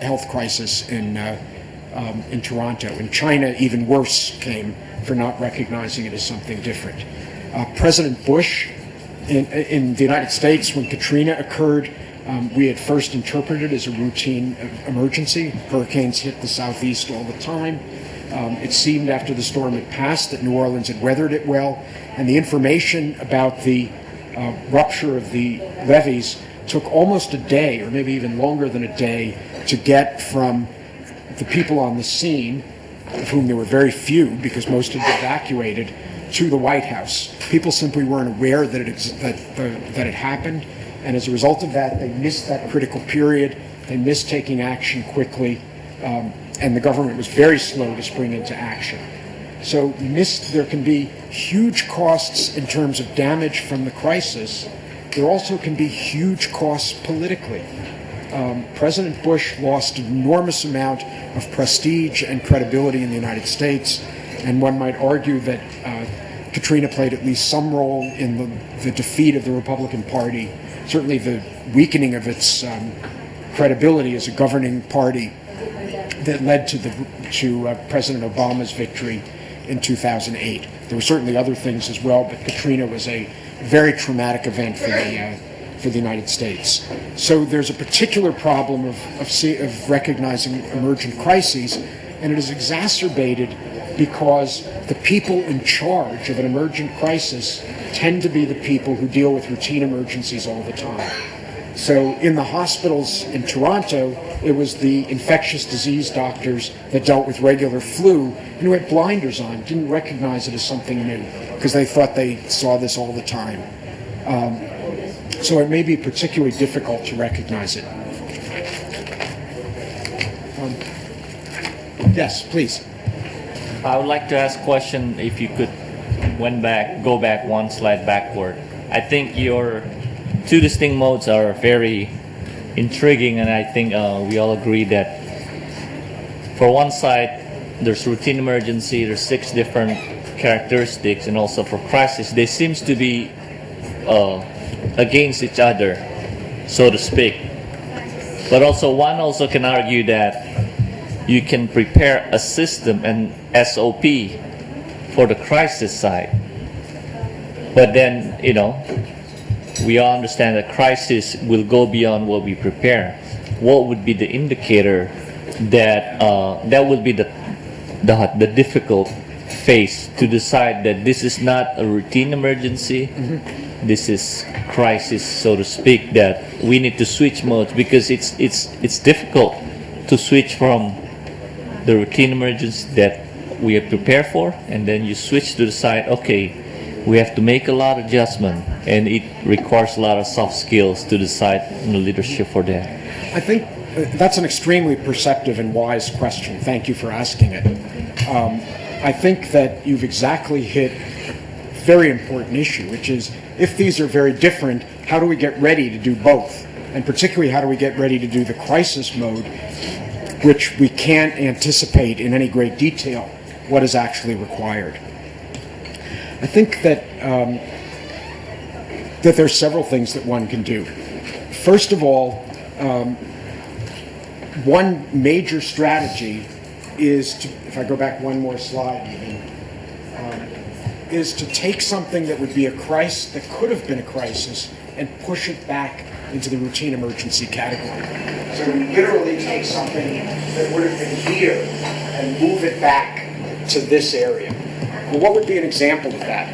health crisis in Toronto. In China, even worse came for not recognizing it as something different. President Bush in the United States, when Katrina occurred, we had first interpreted it as a routine emergency. Hurricanes hit the southeast all the time. It seemed after the storm had passed that New Orleans had weathered it well, and the information about the rupture of the levees took almost a day, or maybe even longer than a day, to get from the people on the scene, of whom there were very few because most had been evacuated, to the White House. People simply weren't aware that it happened, and as a result of that, they missed that critical period. They missed taking action quickly, and the government was very slow to spring into action. So there can be huge costs in terms of damage from the crisis. There also can be huge costs politically. President Bush lost an enormous amount of prestige and credibility in the United States, and one might argue that Katrina played at least some role in the defeat of the Republican Party, certainly the weakening of its credibility as a governing party that led to President Obama's victory in 2008. There were certainly other things as well, but Katrina was a very traumatic event for the United States. So there's a particular problem of recognizing emergent crises, and it is exacerbated because the people in charge of an emergent crisis tend to be the people who deal with routine emergencies all the time. So in the hospitals in Toronto, it was the infectious disease doctors that dealt with regular flu and who had blinders on, didn't recognize it as something new because they thought they saw this all the time. So it may be particularly difficult to recognize it. Yes, please. I would like to ask a question, if you could go back one slide backward. I think your two distinct modes are very intriguing, and I think we all agree that for one side, there's routine emergency, there's 6 different characteristics, and also for crisis, they seems to be against each other, so to speak. But also one also can argue that you can prepare a system and SOP for the crisis side. But then, we all understand that crisis will go beyond what we prepare. What would be the indicator that that would be the difficult phase to decide that this is not a routine emergency, this is crisis, so to speak, that we need to switch modes, because it's difficult to switch from the routine emergency that we are prepared for, and then you switch to the side, okay, we have to make a lot of adjustment, and it requires a lot of soft skills to decide on the leadership for that. I think that's an extremely perceptive and wise question. Thank you for asking it. I think that you've exactly hit a very important issue, which is, if these are very different, how do we get ready to do both? And particularly, how do we get ready to do the crisis mode, which we can't anticipate in any great detail what is actually required. I think that that there's several things that one can do. First of all, one major strategy is to, if I go back one more slide even, is to take something that would be a crisis, that could have been a crisis, and push it back into the routine emergency category. So we literally take something that would have been here and move it back to this area. Well, what would be an example of that?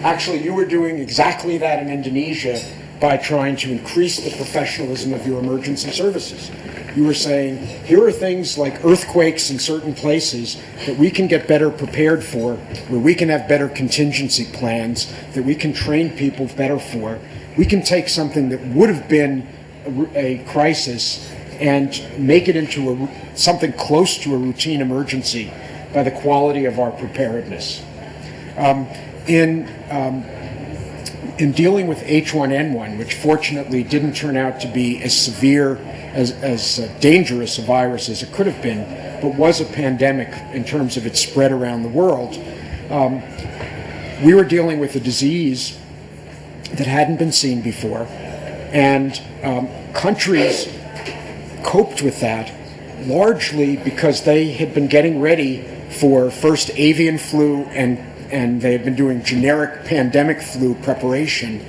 Actually, you were doing exactly that in Indonesia by trying to increase the professionalism of your emergency services. You were saying, here are things like earthquakes in certain places that we can get better prepared for, where we can have better contingency plans, that we can train people better for. We can take something that would have been a crisis and make it into something close to a routine emergency by the quality of our preparedness. In dealing with H1N1, which fortunately didn't turn out to be as severe, as dangerous a virus as it could have been, but was a pandemic in terms of its spread around the world, we were dealing with a disease that hadn't been seen before, and countries coped with that largely because they had been getting ready for first avian flu and they had been doing generic pandemic flu preparation.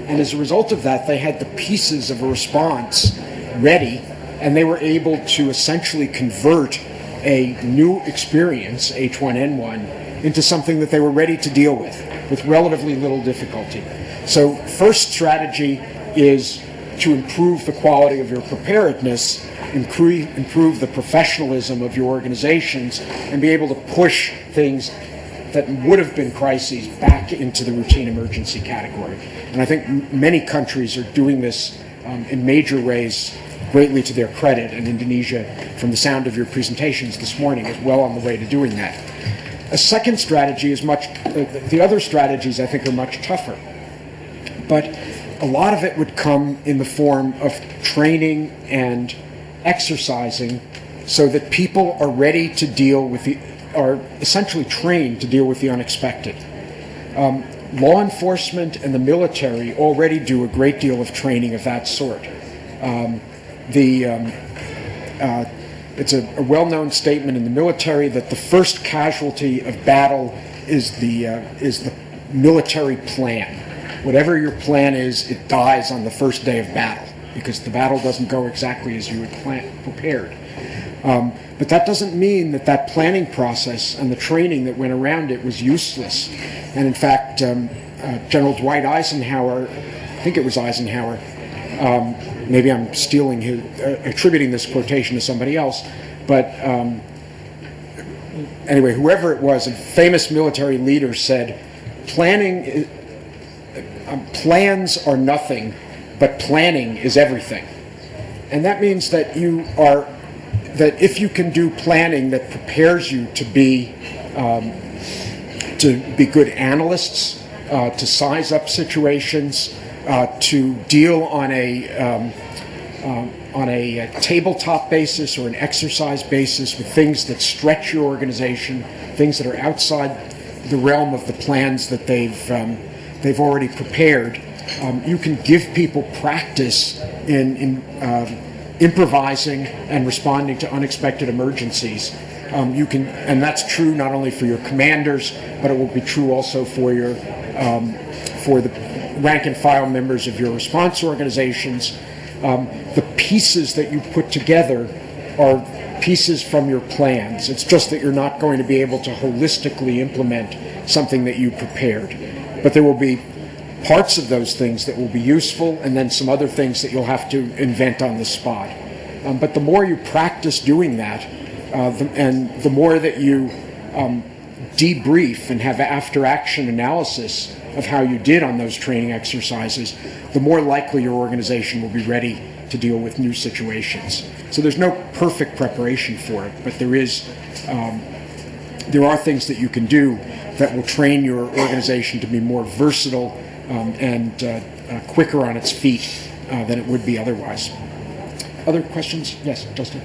And as a result of that, they had the pieces of a response ready, and they were able to essentially convert a new experience, H1N1, into something that they were ready to deal with relatively little difficulty. So first strategy is to improve the quality of your preparedness, improve the professionalism of your organizations, and be able to push things that would have been crises back into the routine emergency category. And I think many countries are doing this in major ways, greatly to their credit, and Indonesia, from the sound of your presentations this morning, is well on the way to doing that. A second strategy is the other strategies I think are much tougher, but a lot of it would come in the form of training and exercising so that people are ready to deal with are essentially trained to deal with the unexpected. Law enforcement and the military already do a great deal of training of that sort. It's a well-known statement in the military that the first casualty of battle is the military plan. Whatever your plan is, it dies on the first day of battle because the battle doesn't go exactly as you had prepared. But that doesn't mean that planning process and the training that went around it was useless. And in fact, General Dwight Eisenhower, I think it was Eisenhower, maybe I'm attributing this quotation to somebody else, but anyway, whoever it was, a famous military leader said, plans are nothing, but planning is everything. And that means that if you can do planning that prepares you to be good analysts, to size up situations, to deal on a tabletop basis or an exercise basis with things that stretch your organization, things that are outside the realm of the plans that they've already prepared, you can give people practice in improvising and responding to unexpected emergencies. And that's true not only for your commanders, but it will be true also for the rank and file members of your response organizations. The pieces that you put together are pieces from your plans. It's just that you're not going to be able to holistically implement something that you prepared. But there will be parts of those things that will be useful, and then some other things that you'll have to invent on the spot. But the more you practice doing that, and the more that you debrief and have after-action analysis of how you did on those training exercises, the more likely your organization will be ready to deal with new situations. So there's no perfect preparation for it, but there are things that you can do that will train your organization to be more versatile and quicker on its feet than it would be otherwise. Other questions? Yes, Justin.